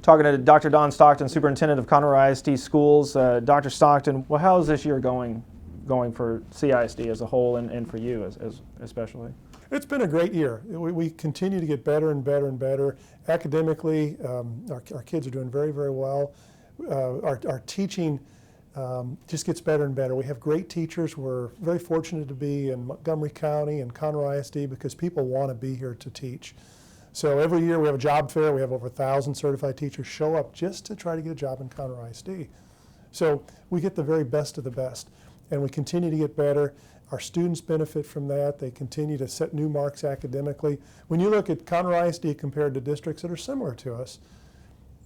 talking to Dr. Don Stockton, Superintendent of Conroe ISD Schools. Dr. Stockton, well, how is this year going for CISD as a whole and for you especially? It's been a great year. We continue to get better and better and better. Academically, our kids are doing very, very well. Our teaching just gets better and better. We have great teachers. We're very fortunate to be in Montgomery County and Conroe ISD because people want to be here to teach. So every year we have a job fair. We have over 1,000 certified teachers show up just to try to get a job in Conroe ISD. So we get the very best of the best, and we continue to get better. Our students benefit from that. They continue to set new marks academically. When you look at Conroe ISD compared to districts that are similar to us,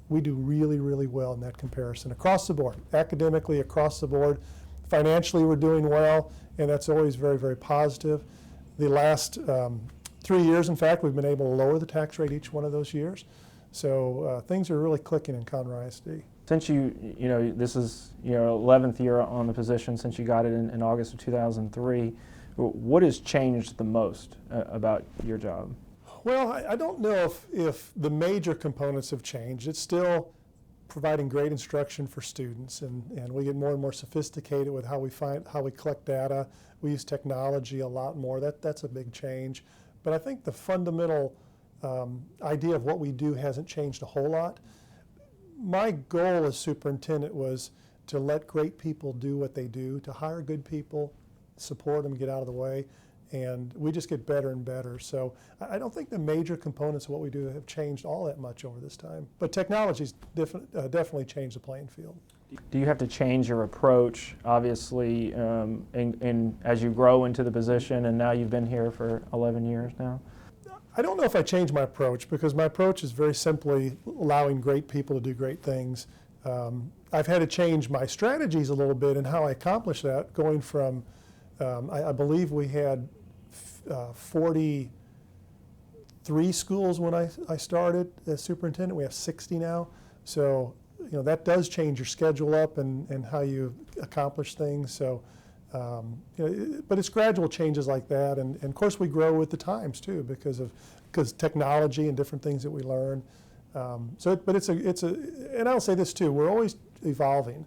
we do really, really well in that comparison across the board, academically across the board. Financially, we're doing well, and that's always very, very positive. The last 3 years, in fact, we've been able to lower the tax rate each one of those years. So things are really clicking in Conroe ISD. Since this is your 11th year on the position since you got it in August of 2003, what has changed the most about your job? Well, I don't know if the major components have changed. It's still providing great instruction for students, and we get more and more sophisticated with how we collect data. We use technology a lot more. That's a big change. But I think the fundamental idea of what we do hasn't changed a whole lot. My goal as superintendent was to let great people do what they do, to hire good people, support them, get out of the way, and we just get better and better. So I don't think the major components of what we do have changed all that much over this time. But technology's definitely changed the playing field. Do you have to change your approach, obviously, as you grow into the position, and now you've been here for 11 years now? I don't know if I changed my approach, because my approach is very simply allowing great people to do great things. I've had to change my strategies a little bit in how I accomplish that, going from, I believe we had 43 schools when I started as superintendent. We have 60 now. So that does change your schedule up and how you accomplish things. So, but it's gradual changes like that, and of course we grow with the times too because technology and different things that we learn. And I'll say this too: we're always evolving,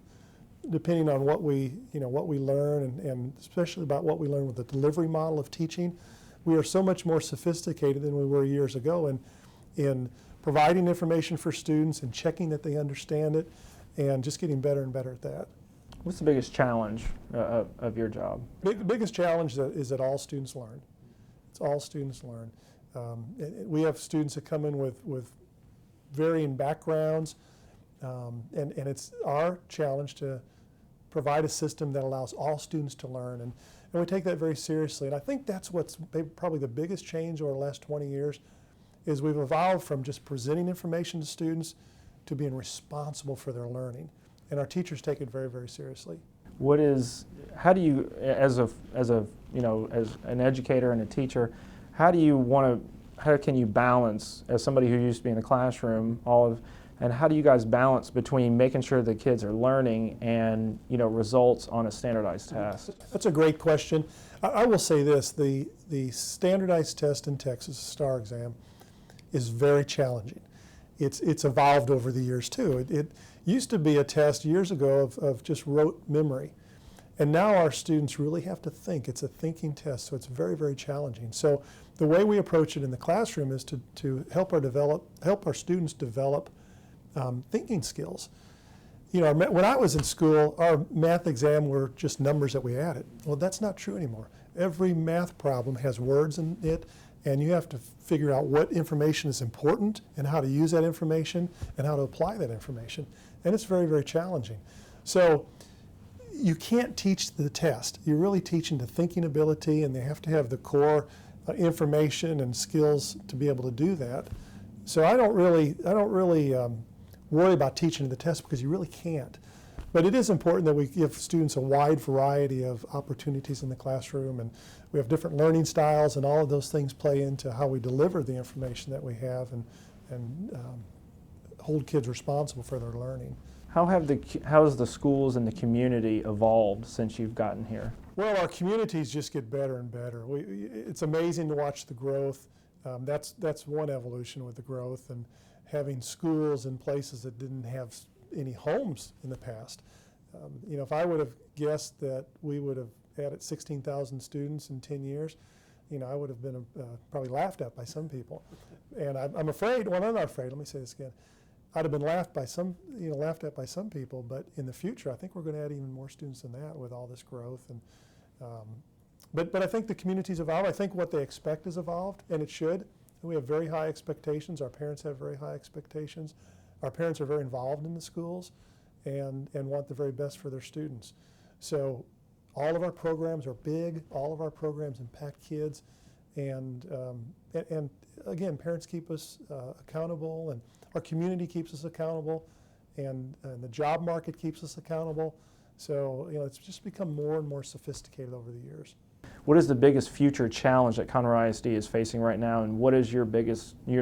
depending on what we learn, and especially about what we learn with the delivery model of teaching. We are so much more sophisticated than we were years ago in providing information for students and checking that they understand it, and just getting better and better at that. What's the biggest challenge of your job? The biggest challenge is that all students learn. It's all students learn. We have students that come in with varying backgrounds, and it's our challenge to provide a system that allows all students to learn, and we take that very seriously. And I think that's what's probably the biggest change over the last 20 years, is we've evolved from just presenting information to students to being responsible for their learning. And our teachers take it very, very seriously. How do you, as an educator and a teacher, how can you balance, as somebody who used to be in the classroom, and how do you guys balance between making sure the kids are learning and results on a standardized test? That's a great question. I will say this: the standardized test in Texas, STAR exam, is very challenging. It's evolved over the years too. It used to be a test years ago of just rote memory, and now our students really have to think. It's a thinking test, so it's very, very challenging. So the way we approach it in the classroom is to help our students develop thinking skills. When I was in school, our math exam were just numbers that we added. Well, that's not true anymore. Every math problem has words in it, and you have to figure out what information is important and how to use that information and how to apply that information. And it's very, very challenging. So you can't teach the test. You're really teaching the thinking ability, and they have to have the core information and skills to be able to do that. So I don't really worry about teaching the test, because you really can't. But it is important that we give students a wide variety of opportunities in the classroom, and we have different learning styles, and all of those things play into how we deliver the information that we have and hold kids responsible for their learning. How has the schools and the community evolved since you've gotten here? Well, our communities just get better and better. It's amazing to watch the growth. That's one evolution with the growth, and having schools in places that didn't have any homes in the past. If I would have guessed that we would have added 16,000 students in 10 years, I would have been probably laughed at by some people. And I'm afraid, well, I'm not afraid, let me say this again. I'd have been laughed at by some people, but in the future, I think we're going to add even more students than that with all this growth. And but I think the community's evolved. I think what they expect has evolved, and it should. We have very high expectations. Our parents have very high expectations. Our parents are very involved in the schools and want the very best for their students. So all of our programs are big. All of our programs impact kids. And again, parents keep us accountable, and our community keeps us accountable, and the job market keeps us accountable. So it's just become more and more sophisticated over the years. What is the biggest future challenge that Conroe ISD is facing right now, and what is your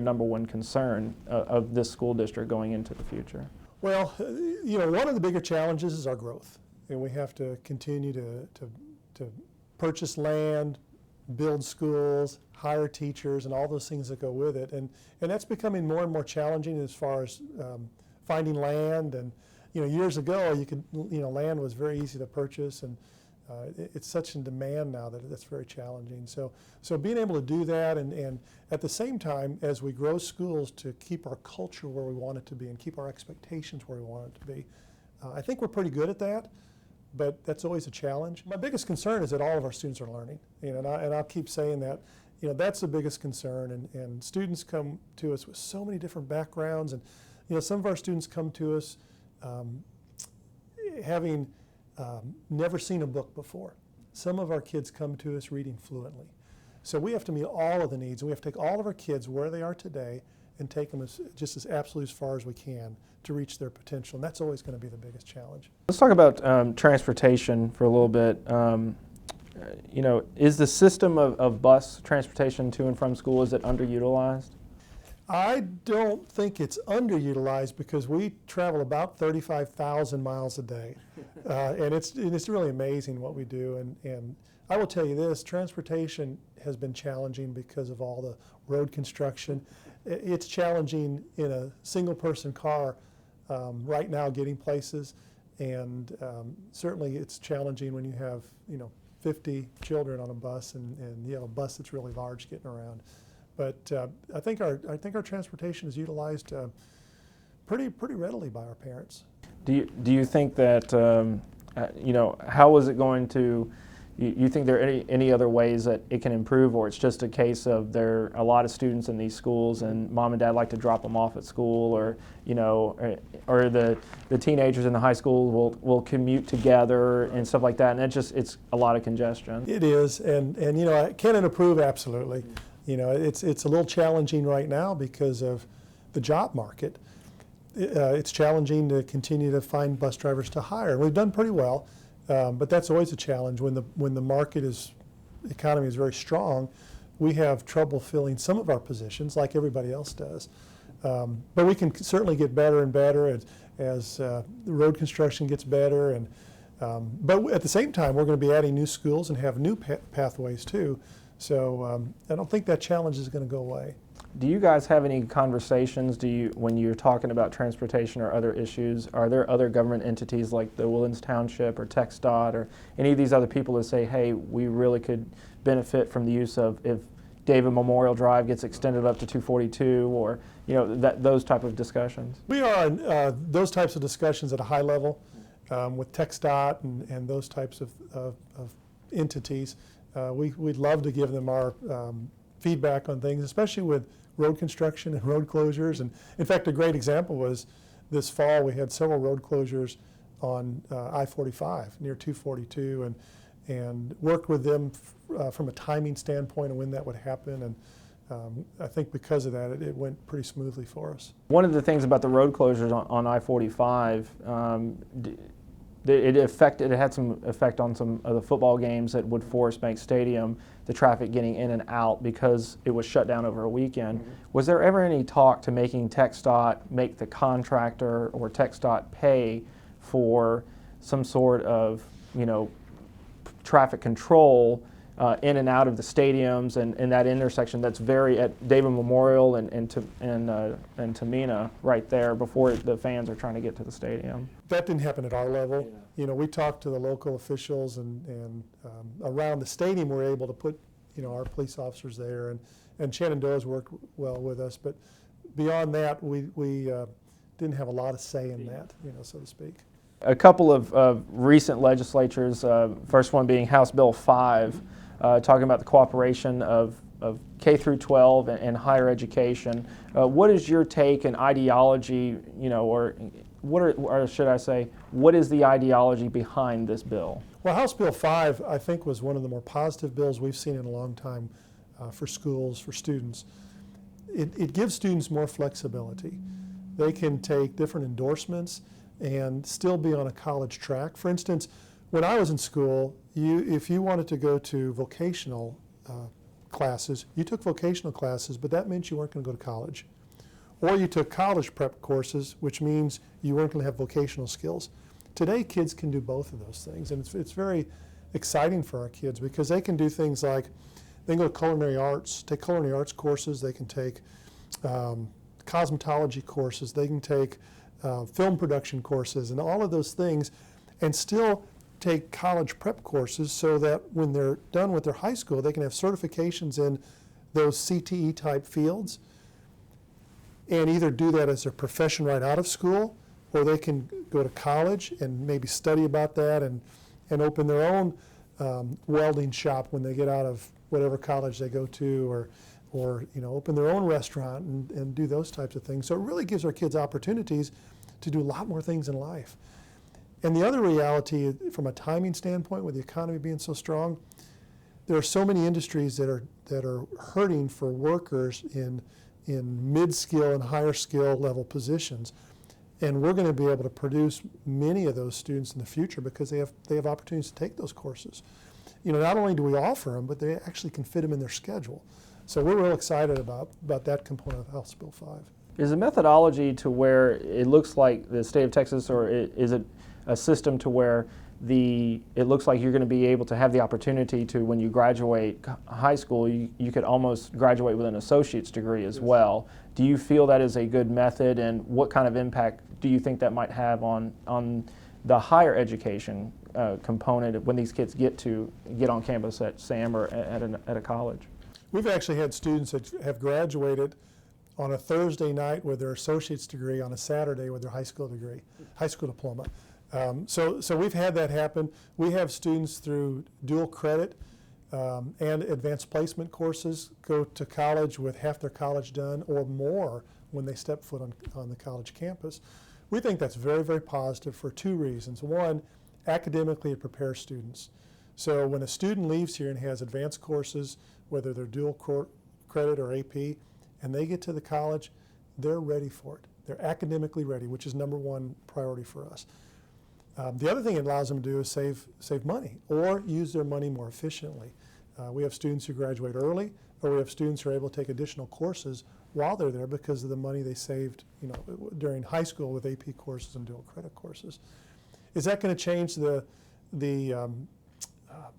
number one concern of this school district going into the future? Well, one of the bigger challenges is our growth, and we have to continue to purchase land, build schools, hire teachers, and all those things that go with it. And that's becoming more and more challenging as far as finding land. And years ago, land was very easy to purchase, and it's such in demand now that that's very challenging. So being able to do that, and at the same time, as we grow schools, to keep our culture where we want it to be and keep our expectations where we want it to be. I think we're pretty good at that, but that's always a challenge. My biggest concern is that all of our students are learning, and I'll keep saying that. That's the biggest concern, and students come to us with so many different backgrounds, and some of our students come to us having never seen a book before. Some of our kids come to us reading fluently. So we have to meet all of the needs, and we have to take all of our kids where they are today and take them just as absolutely as far as we can to reach their potential, and that's always going to be the biggest challenge. Let's talk about transportation for a little bit. Is the system of bus transportation to and from school, is it underutilized? I don't think it's underutilized because we travel about 35,000 miles a day, and it's really amazing what we do. And I will tell you this: transportation has been challenging because of all the road construction. It's challenging in a single-person car right now getting places, and certainly it's challenging when you have 50 children on a bus and you have a bus that's really large getting around. But I think our transportation is utilized pretty readily by our parents. Do you think that how is it going to? You think there are any other ways that it can improve, or it's just a case of there are a lot of students in these schools and mom and dad like to drop them off at school, or or the teenagers in the high school will commute together and stuff like that, and it's a lot of congestion. It is, and can it improve? Absolutely. It's a little challenging right now because of the job market. It's challenging to continue to find bus drivers to hire. We've done pretty well, but that's always a challenge when the economy is very strong. We have trouble filling some of our positions, like everybody else does. But we can certainly get better and better as the road construction gets better. But at the same time, we're going to be adding new schools and have new pathways too. So I don't think that challenge is going to go away. Do you guys have any conversations, when you're talking about transportation or other issues, are there other government entities like the Woodlands Township or TxDOT or any of these other people that say, hey, we really could benefit from the use of, if David Memorial Drive gets extended up to 242, or those type of discussions? We are in those types of discussions at a high level with TxDOT and those types of entities. We'd love to give them our feedback on things, especially with road construction and road closures. And in fact, a great example was this fall we had several road closures on I-45 near 242, and worked with them from a timing standpoint of when that would happen. And I think because of that, it went pretty smoothly for us. One of the things about the road closures on I-45, it had some effect on some of the football games at Wood Forest Bank Stadium, the traffic getting in and out because it was shut down over a weekend. Mm-hmm. Was there ever any talk to making TxDOT make the contractor or TxDOT pay for some sort of traffic control in and out of the stadiums and that intersection that's very at David Memorial and Tamina right there before the fans are trying to get to the stadium. That didn't happen at our level. Yeah. You know, we talked to the local officials and around the stadium we're able to put, you know, our police officers there, and Shenandoah's worked well with us, but beyond that we didn't have a lot of say in that, you know, so to speak. A couple of recent legislatures, first one being House Bill 5, talking about the cooperation of K through 12 and higher education. What is your take and ideology, you know, or should I say, what is the ideology behind this bill? Well, House Bill 5, I think, was one of the more positive bills we've seen in a long time for schools, for students. It gives students more flexibility. They can take different endorsements and still be on a college track. For instance, when I was in school, if you wanted to go to vocational classes, you took vocational classes, but that meant you weren't going to go to college. Or you took college prep courses, which means you weren't going to have vocational skills. Today, kids can do both of those things, and it's very exciting for our kids because they can do things like they can go to culinary arts, take culinary arts courses, they can take cosmetology courses, they can take film production courses, and all of those things, and still take college prep courses so that when they're done with their high school, they can have certifications in those CTE type fields and either do that as their profession right out of school, or they can go to college and maybe study about that and open their own welding shop when they get out of whatever college they go to, or you know, open their own restaurant and do those types of things. So it really gives our kids opportunities to do a lot more things in life. And the other reality, from a timing standpoint, with the economy being so strong, there are so many industries that are hurting for workers in mid-skill and higher skill level positions. And we're going to be able to produce many of those students in the future because they have opportunities to take those courses. You know, not only do we offer them, but they actually can fit them in their schedule. So we're real excited about that component of House Bill 5. Is the methodology to where it looks like the state of Texas, or is it a system to where it looks like you're going to be able to have the opportunity to, when you graduate high school, you could almost graduate with an associate's degree as well? Do you feel that is a good method, and what kind of impact do you think that might have on the higher education component when these kids get on campus at SAM or at a college? We've actually had students that have graduated on a Thursday night with their associate's degree, on a Saturday with their high school diploma. So we've had that happen. We have students through dual credit and advanced placement courses go to college with half their college done or more when they step foot on the college campus. We think that's very, very positive for two reasons. One, academically it prepares students. So when a student leaves here and has advanced courses, whether they're dual credit or AP, and they get to the college, they're ready for it. They're academically ready, which is number one priority for us. The other thing it allows them to do is save money or use their money more efficiently. We have students who graduate early, or we have students who are able to take additional courses while they're there because of the money they saved, you know, during high school with AP courses and dual credit courses. Is that going to change the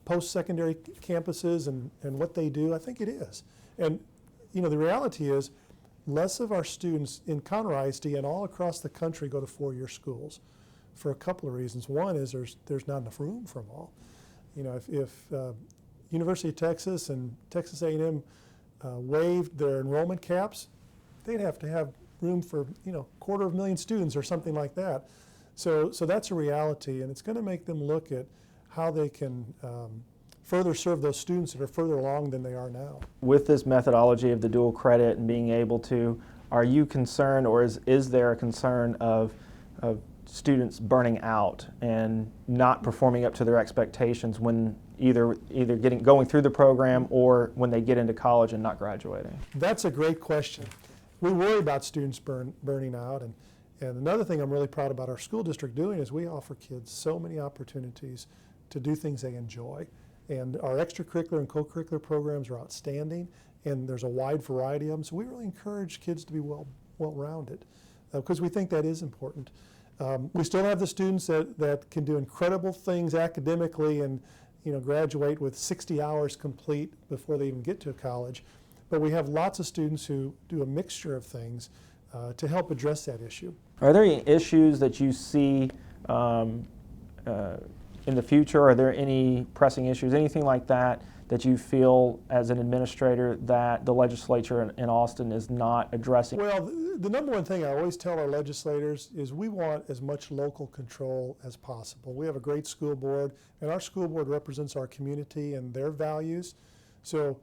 post-secondary campuses and what they do? I think it is. And you know, the reality is less of our students in Conroe ISD and all across the country go to four-year schools for a couple of reasons. One is there's not enough room for them all. You know, if University of Texas and Texas A&M waived their enrollment caps, they'd have to have room for, you know, 250,000 students or something like that. So that's a reality, and it's going to make them look at how they can further serve those students that are further along than they are now. With this methodology of the dual credit and being able to, are you concerned, or is there a concern of students burning out and not performing up to their expectations when either going through the program or when they get into college and not graduating? That's a great question. We worry about students burning out, and another thing I'm really proud about our school district doing is we offer kids so many opportunities to do things they enjoy. And our extracurricular and co-curricular programs are outstanding, and there's a wide variety of them. So we really encourage kids to be well-rounded because we think that is important. We still have the students that can do incredible things academically and graduate with 60 hours complete before they even get to college. But we have lots of students who do a mixture of things to help address that issue. Are there any issues that you see in the future? Are there any pressing issues, anything like that, that you feel as an administrator that the legislature in Austin is not addressing? Well, the number one thing I always tell our legislators is we want as much local control as possible. We have a great school board, and our school board represents our community and their values. So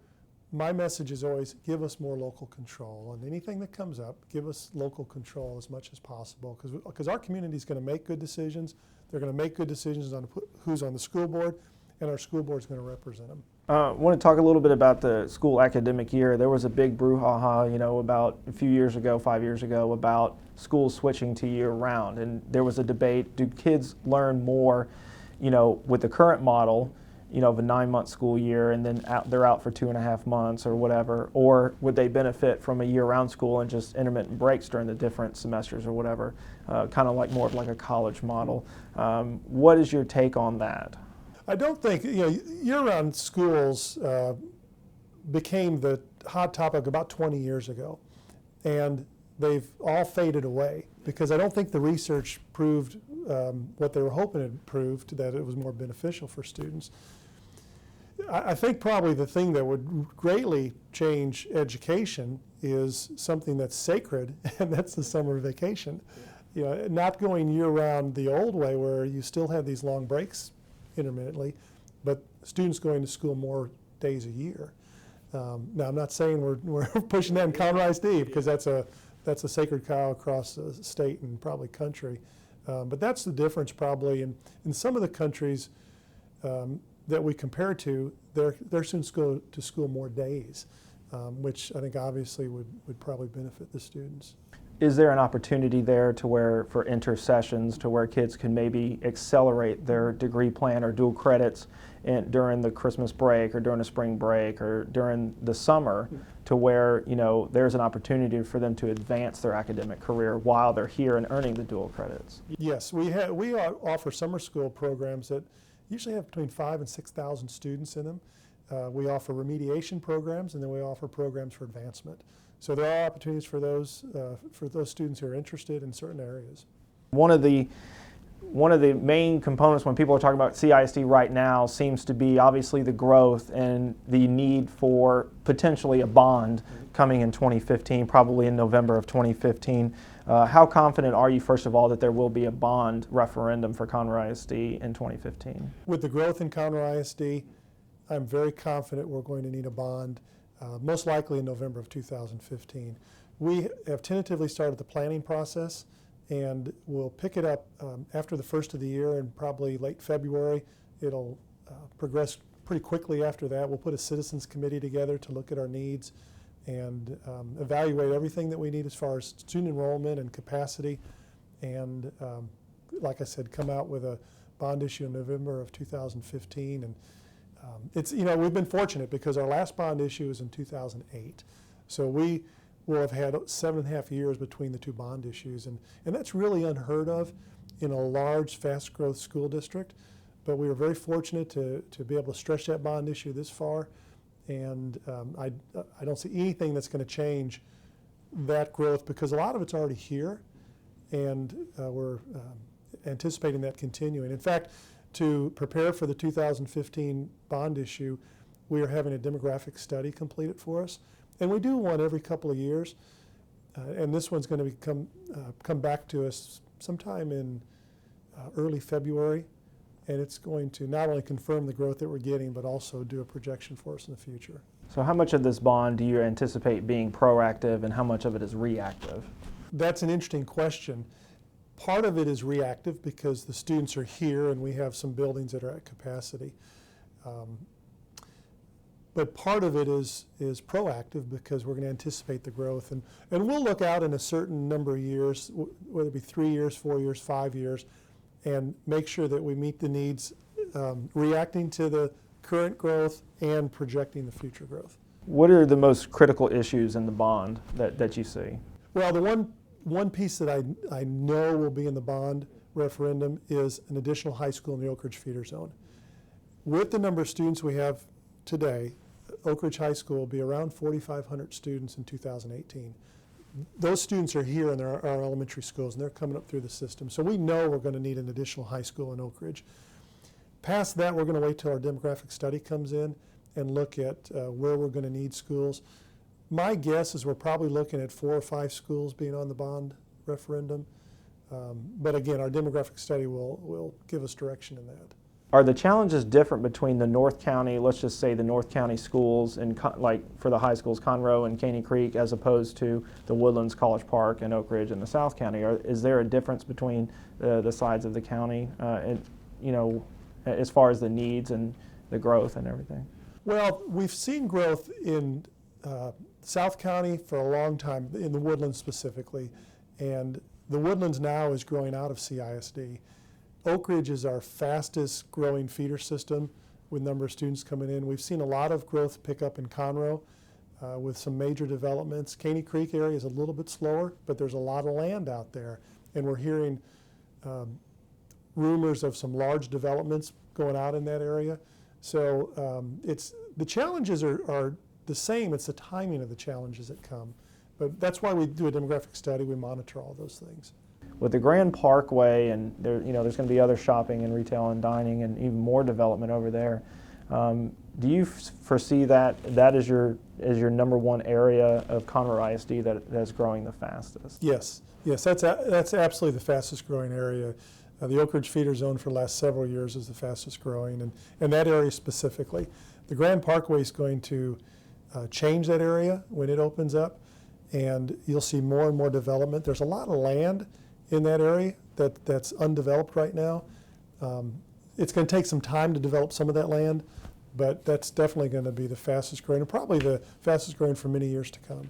my message is always give us more local control. And anything that comes up, give us local control as much as possible, because our community is going to make good decisions. They're going to make good decisions on who's on the school board, and our school board is going to represent them. I want to talk a little bit about the school academic year. There was a big brouhaha, about a few years ago, 5 years ago, about schools switching to year-round. And there was a debate, do kids learn more, with the current model, of a 9-month school year and then they're out for 2.5 months or whatever, or would they benefit from a year-round school and just intermittent breaks during the different semesters or whatever, kind of like more of like a college model. What is your take on that? I don't think, year-round schools became the hot topic about 20 years ago, and they've all faded away because I don't think the research proved what they were hoping it proved, that it was more beneficial for students. I think probably the thing that would greatly change education is something that's sacred, and that's the summer vacation. Not going year-round the old way where you still have these long breaks intermittently, but students going to school more days a year. Now, I'm not saying we're pushing that in Conroe ISD, because that's a sacred cow across the state and probably country. But that's the difference probably in some of the countries that we compare to. Their students go to school more days, which I think obviously would probably benefit the students. Is there an opportunity there to where, for intersessions, to where kids can maybe accelerate their degree plan or dual credits during the Christmas break or during the spring break or during the summer, to where there's an opportunity for them to advance their academic career while they're here and earning the dual credits? Yes, we offer summer school programs that usually have between 5,000 and 6,000 students in them. We offer remediation programs, and then we offer programs for advancement. So there are opportunities for those students who are interested in certain areas. One of the main components when people are talking about CISD right now seems to be obviously the growth and the need for potentially a bond coming in 2015, probably in November of 2015. How confident are you, first of all, that there will be a bond referendum for Conroe ISD in 2015? With the growth in Conroe ISD, I'm very confident we're going to need a bond. Most likely in November of 2015. We have tentatively started the planning process, and we'll pick it up after the first of the year, and probably late February. It'll progress pretty quickly after that. We'll put a citizens committee together to look at our needs and evaluate everything that we need as far as student enrollment and capacity, and like I said, come out with a bond issue in November of 2015. And we've been fortunate because our last bond issue was in 2008. So we will have had 7.5 years between the two bond issues. And that's really unheard of in a large, fast growth school district. But we were very fortunate to be able to stretch that bond issue this far. And I don't see anything that's going to change that growth, because a lot of it's already here. And we're anticipating that continuing. In fact, to prepare for the 2015 bond issue, we are having a demographic study completed for us. And we do one every couple of years. And this one's going to come back to us sometime in early February. And it's going to not only confirm the growth that we're getting, but also do a projection for us in the future. So how much of this bond do you anticipate being proactive, and how much of it is reactive? That's an interesting question. Part of it is reactive because the students are here and we have some buildings that are at capacity. But part of it is proactive because we're going to anticipate the growth. And we'll look out in a certain number of years, whether it be 3 years, 4 years, 5 years, and make sure that we meet the needs, reacting to the current growth and projecting the future growth. What are the most critical issues in the bond that you see? Well, the one piece that I know will be in the bond referendum is an additional high school in the Oak Ridge feeder zone. with the number of students we have today, Oak Ridge High School will be around 4,500 students in 2018. Those students are here in our elementary schools, and they're coming up through the system. So we know we're going to need an additional high school in Oak Ridge. Past that, we're going to wait till our demographic study comes in and look at where we're going to need schools. My guess is we're probably looking at 4 or 5 schools being on the bond referendum. But again, our demographic study will give us direction in that. Are the challenges different between the North County, let's just say the North County schools, and like for the high schools, Conroe and Caney Creek, as opposed to the Woodlands, College Park, and Oak Ridge in the South County? Is there a difference between the sides of the county, and, you know, as far as the needs and the growth and everything? Well, we've seen growth in South County for a long time, in the Woodlands specifically, and the Woodlands now is growing out of CISD. Oak Ridge is our fastest growing feeder system with number of students coming in. We've seen a lot of growth pick up in Conroe with some major developments. Caney Creek area is a little bit slower, but there's a lot of land out there, and we're hearing rumors of some large developments going out in that area. So the challenges are the same. It's the timing of the challenges that come. But that's why we do a demographic study. We monitor all those things. With the Grand Parkway, and there, you know, there's going to be other shopping and retail and dining and even more development over there. Do you foresee that as your number one area of Conroe ISD that's growing the fastest? Yes, that's absolutely the fastest growing area. The Oak Ridge feeder zone for the last several years is the fastest growing, and that area specifically. The Grand Parkway is going to change that area when it opens up, and you'll see more and more development. There's a lot of land in that area that's undeveloped right now. It's going to take some time to develop some of that land, but that's definitely going to be the fastest growing, and probably the fastest growing for many years to come.